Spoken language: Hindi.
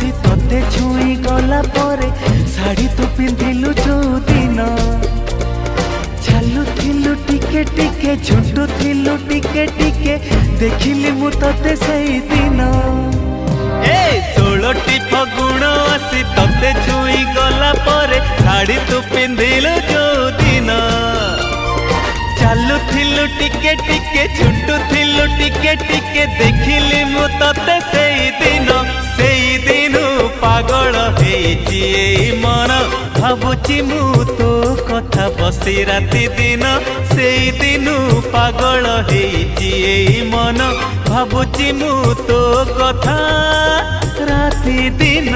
आसी तोते छुई गला परे शाड़ी तू पिंधिलु जो दिन चालुथिलु टिके टिके झुंटुथिलु टिके टिके देखिली मु तोते सेई दिन ए 16टी फगुण आसी तोते छुई गला परे शाड़ी तू पिंधिलु जो दिन चालुथिलु टिके टिके झुंटुथिलु टिके टिके देखिली मु तोते सेई दिन पागल हेची मन भावुची मु तो कथा बसी राति दिन सेई दिन पागल हेची मन भावुची मु तो कथा राति दिन।